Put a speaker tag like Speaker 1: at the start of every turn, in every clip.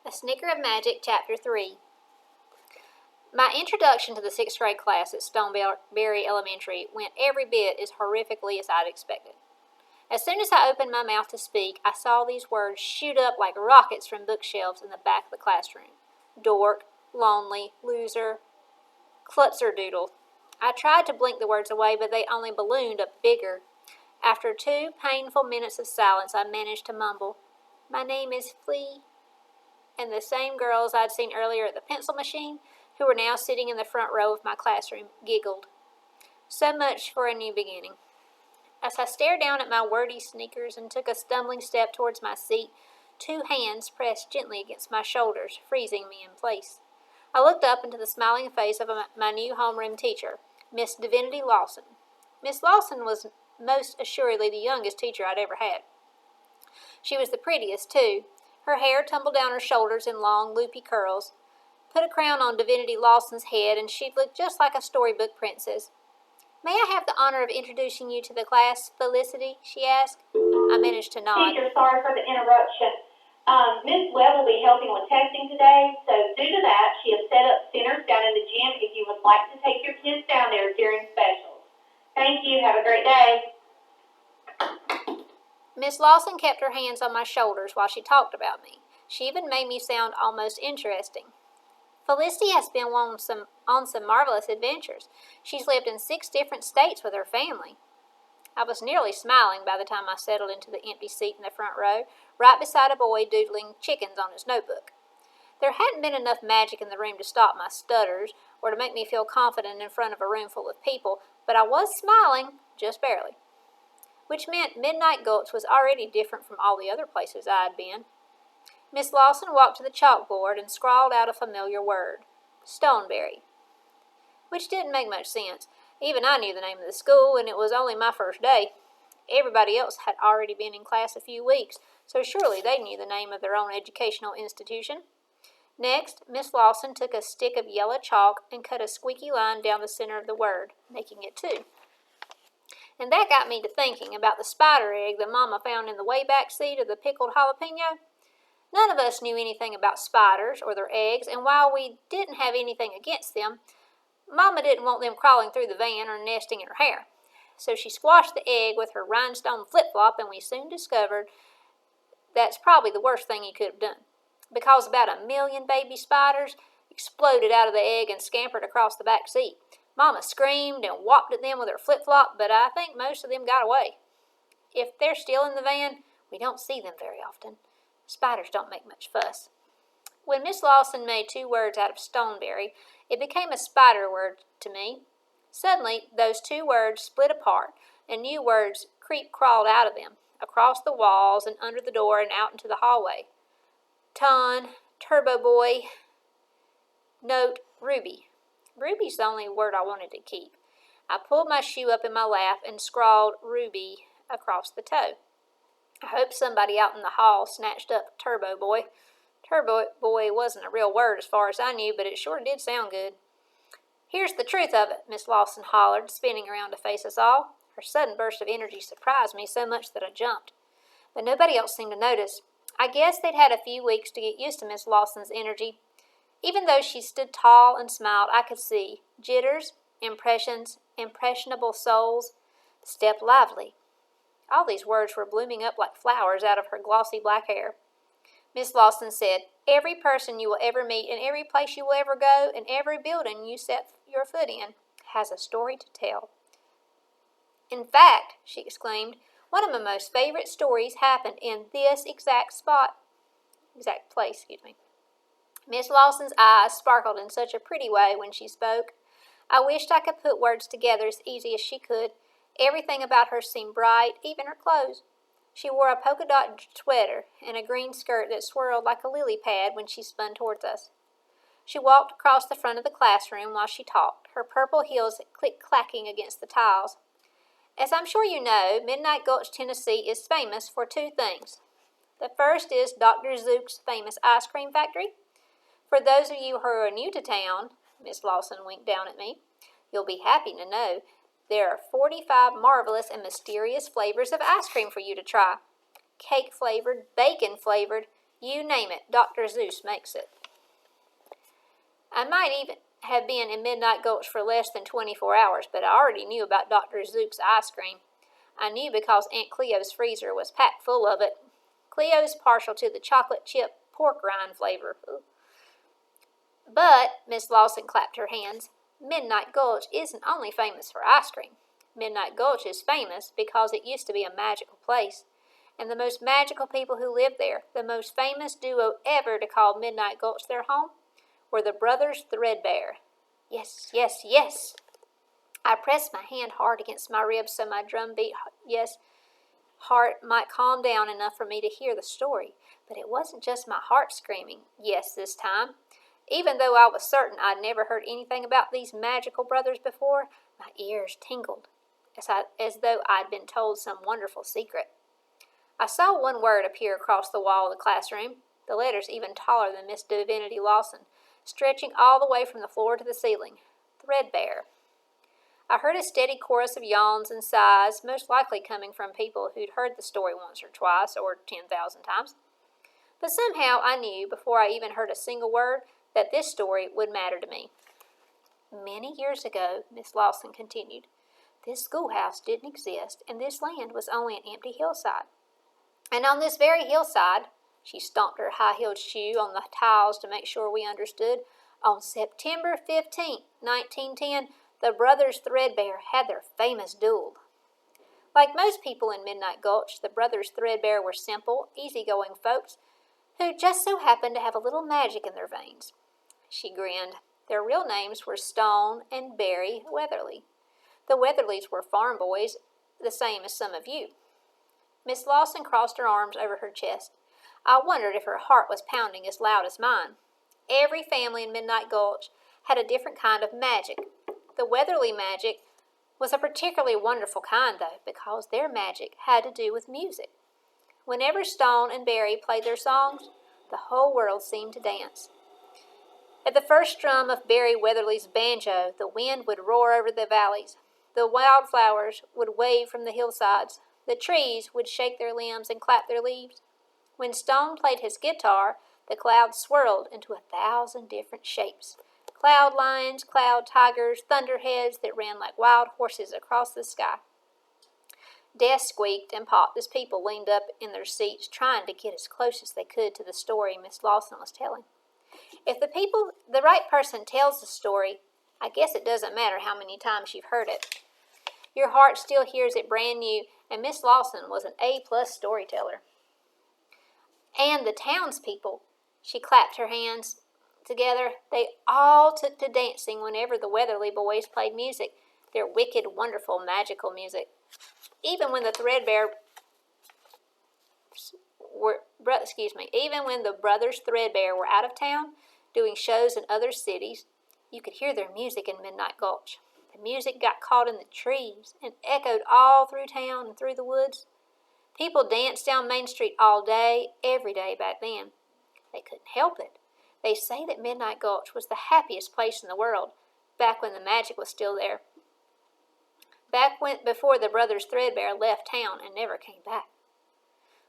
Speaker 1: A Snicker of Magic, Chapter 3. My introduction to the 6th grade class at Stoneberry Elementary went every bit as horrifically as I'd expected. As soon as I opened my mouth to speak, I saw these words shoot up like rockets from bookshelves in the back of the classroom. Dork, lonely, loser, klutzerdoodle. I tried to blink the words away, but they only ballooned up bigger. After 2 painful minutes of silence, I managed to mumble, "My name is Flea." And the same girls I'd seen earlier at the pencil machine, who were now sitting in the front row of my classroom, giggled. So much for a new beginning. As I stared down at my wordy sneakers and took a stumbling step towards my seat, 2 hands pressed gently against my shoulders, freezing me in place. I looked up into the smiling face of my new homeroom teacher, Miss Divinity Lawson. Miss Lawson was most assuredly the youngest teacher I'd ever had. She was the prettiest, too. Her hair tumbled down her shoulders in long, loopy curls. Put a crown on Divinity Lawson's head, and she'd look just like a storybook princess. "May I have the honor of introducing you to the class, Felicity?" she asked. I managed to nod.
Speaker 2: Teacher, sorry for the interruption. Miss Webb will be helping with testing today, so due to that, she has set up centers down in the gym if you would like to take your kids down there during specials. Thank you. Have a great day.
Speaker 1: Miss Lawson kept her hands on my shoulders while she talked about me. She even made me sound almost interesting. Felicity has been on some marvelous adventures. She's lived in 6 different states with her family. I was nearly smiling by the time I settled into the empty seat in the front row, right beside a boy doodling chickens on his notebook. There hadn't been enough magic in the room to stop my stutters or to make me feel confident in front of a room full of people, but I was smiling, just barely. Which meant Midnight Gulch was already different from all the other places I had been. Miss Lawson walked to the chalkboard and scrawled out a familiar word, Stoneberry, which didn't make much sense. Even I knew the name of the school, and it was only my first day. Everybody else had already been in class a few weeks, so surely they knew the name of their own educational institution. Next, Miss Lawson took a stick of yellow chalk and cut a squeaky line down the center of the word, making it 2. And that got me to thinking about the spider egg that Mama found in the way back seat of the pickled jalapeno. None of us knew anything about spiders or their eggs, and while we didn't have anything against them, Mama didn't want them crawling through the van or nesting in her hair. So she squashed the egg with her rhinestone flip-flop, and we soon discovered that's probably the worst thing you could have done, because about 1 million baby spiders exploded out of the egg and scampered across the back seat. Mama screamed and whopped at them with her flip-flop, but I think most of them got away. If they're still in the van, we don't see them very often. Spiders don't make much fuss. When Miss Lawson made 2 words out of Stoneberry, it became a spider word to me. Suddenly, those 2 words split apart, and new words crawled out of them, across the walls and under the door and out into the hallway. Ton, Turbo Boy, Note, Ruby. Ruby's the only word I wanted to keep. I pulled my shoe up in my lap and scrawled Ruby across the toe. I hope somebody out in the hall snatched up Turbo Boy. Turbo Boy wasn't a real word as far as I knew, but it sure did sound good. "Here's the truth of it," Miss Lawson hollered, spinning around to face us all. Her sudden burst of energy surprised me so much that I jumped. But nobody else seemed to notice. I guess they'd had a few weeks to get used to Miss Lawson's energy. Even though she stood tall and smiled, I could see jitters, impressions, impressionable souls, step lively. All these words were blooming up like flowers out of her glossy black hair. Miss Lawson said, "Every person you will ever meet, and every place you will ever go, and every building you set your foot in, has a story to tell." "In fact," she exclaimed, "one of my most favorite stories happened in this exact place. Miss Lawson's eyes sparkled in such a pretty way when she spoke. I wished I could put words together as easy as she could. Everything about her seemed bright, even her clothes. She wore a polka-dot sweater and a green skirt that swirled like a lily pad when she spun towards us. She walked across the front of the classroom while she talked, her purple heels click-clacking against the tiles. "As I'm sure you know, Midnight Gulch, Tennessee is famous for 2 things. The first is Dr. Zook's famous ice cream factory. For those of you who are new to town," Miss Lawson winked down at me, "you'll be happy to know there are 45 marvelous and mysterious flavors of ice cream for you to try. Cake-flavored, bacon-flavored, You name it, Dr. Zeus makes it. I might even have been in Midnight Gulch for less than 24 hours, but I already knew about Dr. Zook's ice cream. I knew because Aunt Cleo's freezer was packed full of it. Cleo's partial to the chocolate chip pork rind flavor. But, Miss Lawson clapped her hands, Midnight Gulch isn't only famous for ice cream. Midnight Gulch is famous because it used to be a magical place. And the most magical people who lived there, the most famous duo ever to call Midnight Gulch their home, were the brothers Threadbare. Yes, yes, yes. I pressed my hand hard against my ribs so my drumbeat, heart might calm down enough for me to hear the story. But it wasn't just my heart screaming yes this time. Even though I was certain I'd never heard anything about these magical brothers before, my ears tingled, as though I'd been told some wonderful secret. I saw one word appear across the wall of the classroom, the letters even taller than Miss Divinity Lawson, stretching all the way from the floor to the ceiling. Threadbare. I heard a steady chorus of yawns and sighs, most likely coming from people who'd heard the story once or twice, or 10,000 times. But somehow I knew, before I even heard a single word, that this story would matter to me. Many years ago, Miss Lawson continued, this schoolhouse didn't exist, and this land was only an empty hillside. And on this very hillside, she stomped her high-heeled shoe on the tiles to make sure we understood, on September 15, 1910, the brothers Threadbare had their famous duel. Like most people in Midnight Gulch, the brothers Threadbare were simple, easygoing folks who just so happened to have a little magic in their veins. She grinned. Their real names were Stone and Barry Weatherly. The Weatherlys were farm boys, the same as some of you. Miss Lawson crossed her arms over her chest. I wondered if her heart was pounding as loud as mine. Every family in Midnight Gulch had a different kind of magic. The Weatherly magic was a particularly wonderful kind, though, because their magic had to do with music. Whenever Stone and Barry played their songs, the whole world seemed to dance. At the first strum of Barry Weatherly's banjo, the wind would roar over the valleys. The wildflowers would wave from the hillsides. The trees would shake their limbs and clap their leaves. When Stone played his guitar, the clouds swirled into 1,000 different shapes. Cloud lions, cloud tigers, thunderheads that ran like wild horses across the sky. Desks squeaked and popped as people leaned up in their seats, trying to get as close as they could to the story Miss Lawson was telling. If the right person tells the story, I guess it doesn't matter how many times you've heard it. Your heart still hears it brand new, and Miss Lawson was an A-plus storyteller. And the townspeople, she clapped her hands together, they all took to dancing whenever the Weatherly boys played music, their wicked, wonderful, magical music. Even when the brothers Threadbare were out of town, doing shows in other cities, you could hear their music in Midnight Gulch. The music got caught in the trees and echoed all through town and through the woods. People danced down Main Street all day, every day back then. They couldn't help it. They say that Midnight Gulch was the happiest place in the world, back when the magic was still there. Before the brothers Threadbare left town and never came back.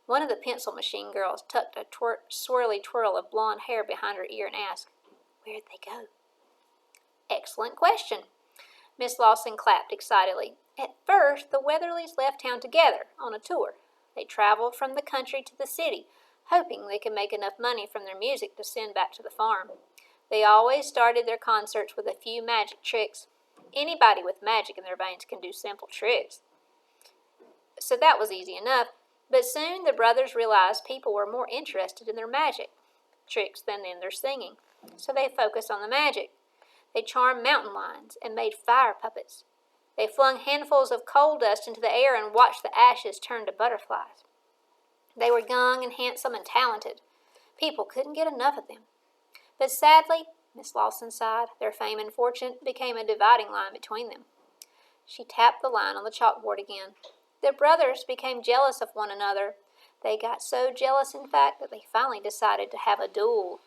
Speaker 1: One of the pencil machine girls tucked a swirly twirl of blonde hair behind her ear and asked, "Where'd they go?" Excellent question. Miss Lawson clapped excitedly. At first, the Weatherlys left town together on a tour. They traveled from the country to the city, hoping they could make enough money from their music to send back to the farm. They always started their concerts with a few magic tricks. Anybody with magic in their veins can do simple tricks. So that was easy enough, but soon the brothers realized people were more interested in their magic tricks than in their singing, so they focused on the magic. They charmed mountain lions and made fire puppets. They flung handfuls of coal dust into the air and watched the ashes turn to butterflies. They were young and handsome and talented. People couldn't get enough of them. But sadly, Miss Lawson sighed, their fame and fortune became a dividing line between them. She tapped the line on the chalkboard again. The brothers became jealous of one another. They got so jealous, in fact, that they finally decided to have a duel.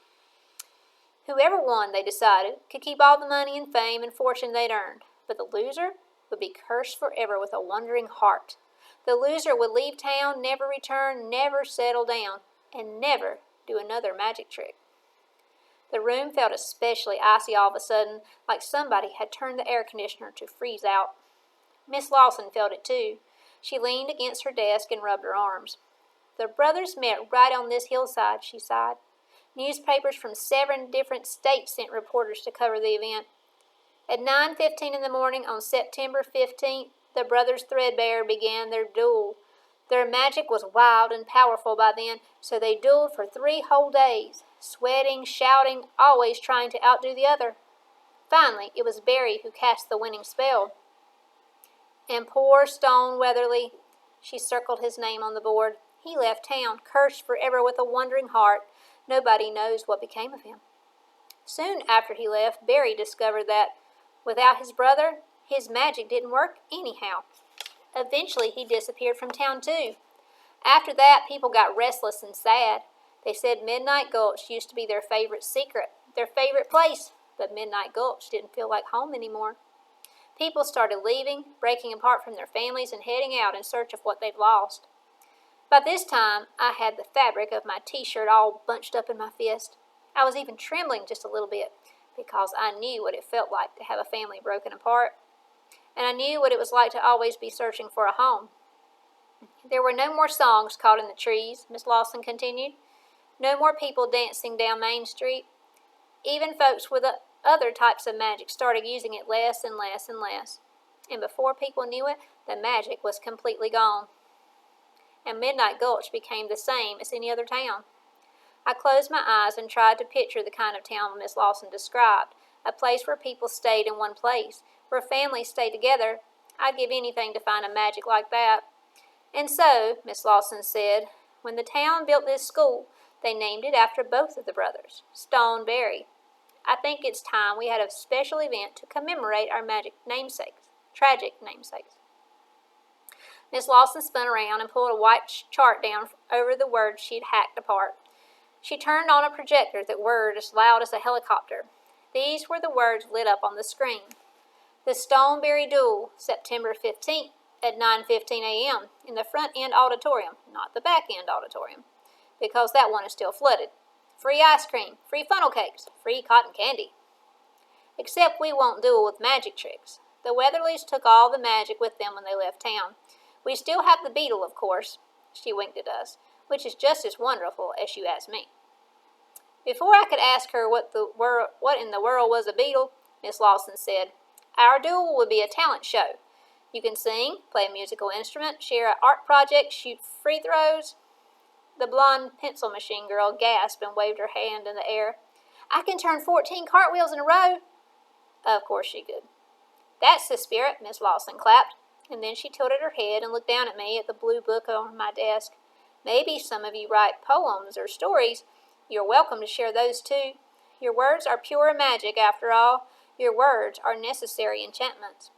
Speaker 1: Whoever won, they decided, could keep all the money and fame and fortune they'd earned, but the loser would be cursed forever with a wandering heart. The loser would leave town, never return, never settle down, and never do another magic trick. The room felt especially icy all of a sudden, like somebody had turned the air conditioner to freeze out. Miss Lawson felt it too. She leaned against her desk and rubbed her arms. The brothers met right on this hillside, she sighed. Newspapers from 7 different states sent reporters to cover the event. At 9:15 in the morning on September 15th, the brothers Threadbare began their duel. Their magic was wild and powerful by then, so they dueled for 3 whole days, sweating, shouting, always trying to outdo the other. Finally, it was Barry who cast the winning spell. And poor Stone Weatherly, she circled his name on the board. He left town, cursed forever with a wandering heart. Nobody knows what became of him. Soon after he left, Barry discovered that, without his brother, his magic didn't work anyhow. Eventually, he disappeared from town too. After that, people got restless and sad. They said Midnight Gulch used to be their favorite secret, their favorite place, but Midnight Gulch didn't feel like home anymore. People started leaving, breaking apart from their families, and heading out in search of what they've lost. By this time, I had the fabric of my t-shirt all bunched up in my fist. I was even trembling just a little bit, because I knew what it felt like to have a family broken apart. And I knew what it was like to always be searching for a home. There were no more songs caught in the trees, Miss Lawson continued. No more people dancing down Main Street. Even folks with other types of magic started using it less and less and less. And before people knew it, the magic was completely gone. And Midnight Gulch became the same as any other town. I closed my eyes and tried to picture the kind of town Miss Lawson described, a place where people stayed in one place, where families stayed together. I'd give anything to find a magic like that. And so, Miss Lawson said, when the town built this school, they named it after both of the brothers, Stoneberry. I think it's time we had a special event to commemorate our tragic namesakes. Miss Lawson spun around and pulled a white chart down over the words she'd hacked apart. She turned on a projector that whirred as loud as a helicopter. These were the words lit up on the screen. The Stoneberry Duel, September 15th at 9:15 a.m. in the front end auditorium, not the back end auditorium, because that one is still flooded. Free ice cream, free funnel cakes, free cotton candy. Except we won't duel with magic tricks. The Weatherlys took all the magic with them when they left town. We still have the beetle, of course, she winked at us, which is just as wonderful as you asked me. Before I could ask her what in the world was a beetle, Miss Lawson said, our duel would be a talent show. You can sing, play a musical instrument, share an art project, shoot free throws. The blonde pencil machine girl gasped and waved her hand in the air. I can turn 14 cartwheels in a row. Of course she could. That's the spirit, Miss Lawson clapped, and then she tilted her head and looked down at me at the blue book on my desk. Maybe some of you write poems or stories. You're welcome to share those too. Your words are pure magic, after all. Your words are necessary enchantments.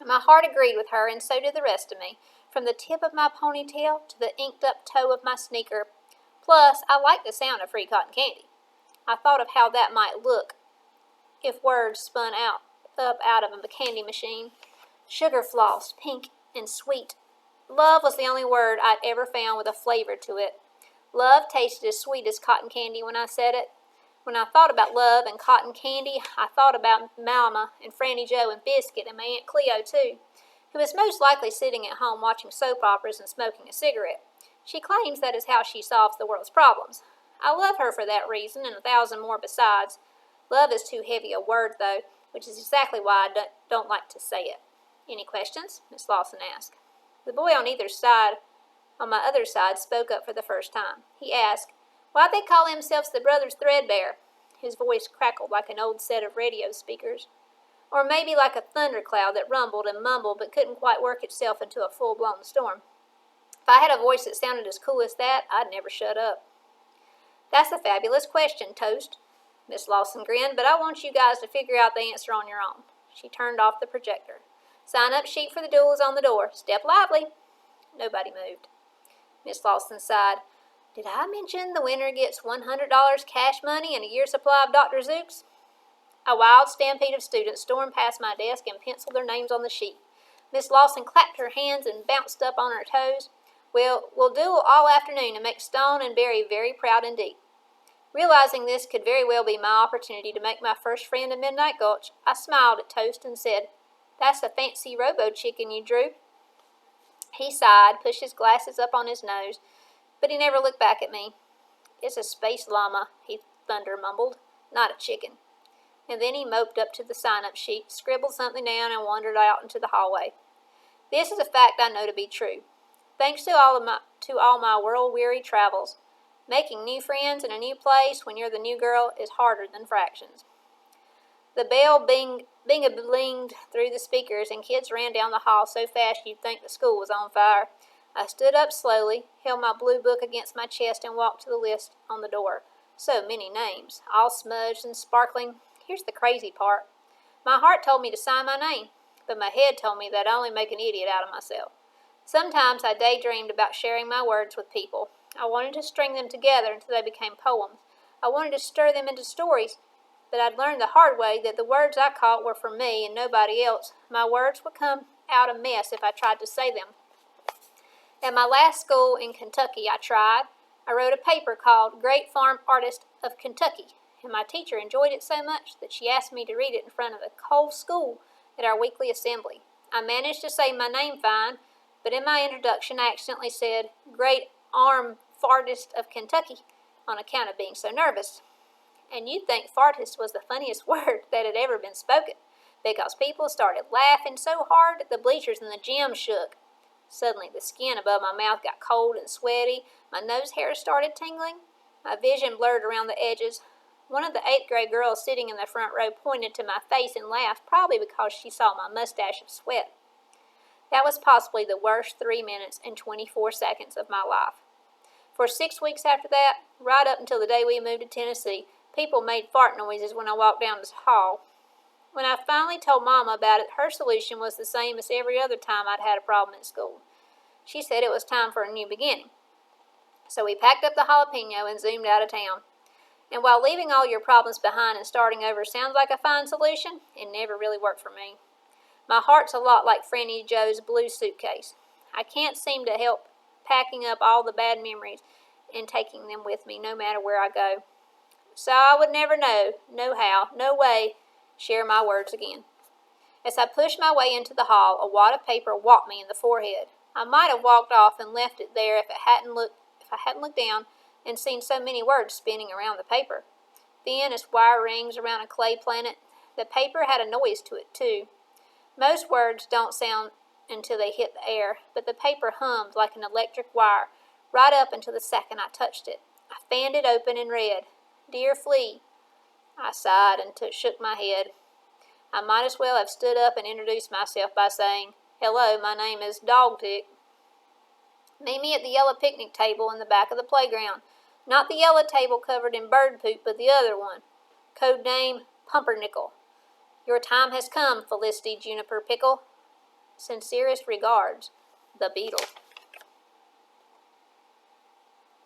Speaker 1: My heart agreed with her, and so did the rest of me, from the tip of my ponytail to the inked-up toe of my sneaker. Plus, I liked the sound of free cotton candy. I thought of how that might look if words spun up out of a candy machine. Sugar floss, pink and sweet. Love was the only word I'd ever found with a flavor to it. Love tasted as sweet as cotton candy when I said it. When I thought about love and cotton candy, I thought about Mama and Franny Joe and Biscuit and my Aunt Cleo, too, who is most likely sitting at home watching soap operas and smoking a cigarette. She claims that is how she solves the world's problems. I love her for that reason and 1,000 more besides. Love is too heavy a word, though, which is exactly why I don't like to say it. Any questions? Miss Lawson asked. The boy on my other side, spoke up for the first time. He asked, why'd they call themselves the brothers Threadbare? His voice crackled like an old set of radio speakers. Or maybe like a thundercloud that rumbled and mumbled but couldn't quite work itself into a full-blown storm. If I had a voice that sounded as cool as that, I'd never shut up. That's a fabulous question, Toast. Miss Lawson grinned, but I want you guys to figure out the answer on your own. She turned off the projector. Sign-up sheet for the duel is on the door. Step lively. Nobody moved. Miss Lawson sighed. Did I mention the winner gets $100 cash money and a year's supply of Dr. Zook's? A wild stampede of students stormed past my desk and penciled their names on the sheet. Miss Lawson clapped her hands and bounced up on her toes. We'll duel all afternoon and make Stoneberry very proud indeed. Realizing this could very well be my opportunity to make my first friend in Midnight Gulch, I smiled at Toast and said, "That's a fancy robo-chicken you drew." He sighed, pushed his glasses up on his nose, but he never looked back at me. "It's a space llama," he thunder mumbled, "not a chicken." And then he moped up to the sign-up sheet, scribbled something down, and wandered out into the hallway. This is a fact I know to be true. Thanks to all my world-weary travels, making new friends in a new place when you're the new girl is harder than fractions. The bell bing-a-blinged through the speakers, and kids ran down the hall so fast you'd think the school was on fire. I stood up slowly, held my blue book against my chest, and walked to the list on the door. So many names, all smudged and sparkling. Here's the crazy part. My heart told me to sign my name, but my head told me that I'd only make an idiot out of myself. Sometimes I daydreamed about sharing my words with people. I wanted to string them together until they became poems. I wanted to stir them into stories, but I'd learned the hard way that the words I caught were for me and nobody else. My words would come out a mess if I tried to say them. At my last school in Kentucky, I tried. I wrote a paper called Great Farm Artist of Kentucky, and my teacher enjoyed it so much that she asked me to read it in front of the whole school at our weekly assembly. I managed to say my name fine, but in my introduction I accidentally said Great Arm Fartist of Kentucky on account of being so nervous. And you'd think fartist was the funniest word that had ever been spoken, because people started laughing so hard that the bleachers in the gym shook. Suddenly the skin above my mouth got cold and sweaty, my nose hairs started tingling, my vision blurred around the edges. One of the 8th grade girls sitting in the front row pointed to my face and laughed, probably because she saw my mustache of sweat. That was possibly the worst 3 minutes and 24 seconds of my life. For 6 weeks after that, right up until the day we moved to Tennessee, people made fart noises when I walked down the hall. When I finally told Mama about it, her solution was the same as every other time I'd had a problem at school. She said it was time for a new beginning. So we packed up the jalapeno and zoomed out of town. And while leaving all your problems behind and starting over sounds like a fine solution, it never really worked for me. My heart's a lot like Franny Joe's blue suitcase. I can't seem to help packing up all the bad memories and taking them with me no matter where I go. So I would never know, no how, no way, share my words again. As I pushed my way into the hall, a wad of paper whopped me in the forehead. I might have walked off and left it there if I hadn't looked down and seen so many words spinning around the paper. Thin as wire rings around a clay planet, the paper had a noise to it, too. Most words don't sound until they hit the air, but the paper hummed like an electric wire right up until the second I touched it. I fanned it open and read, "Dear Flea." I sighed and shook my head. I might as well have stood up and introduced myself by saying, "Hello, my name is Dogtick. Meet me at the yellow picnic table in the back of the playground. Not the yellow table covered in bird poop, but the other one. Code name, Pumpernickel. Your time has come, Felicity Juniper Pickle. Sincerest regards, the Beetle."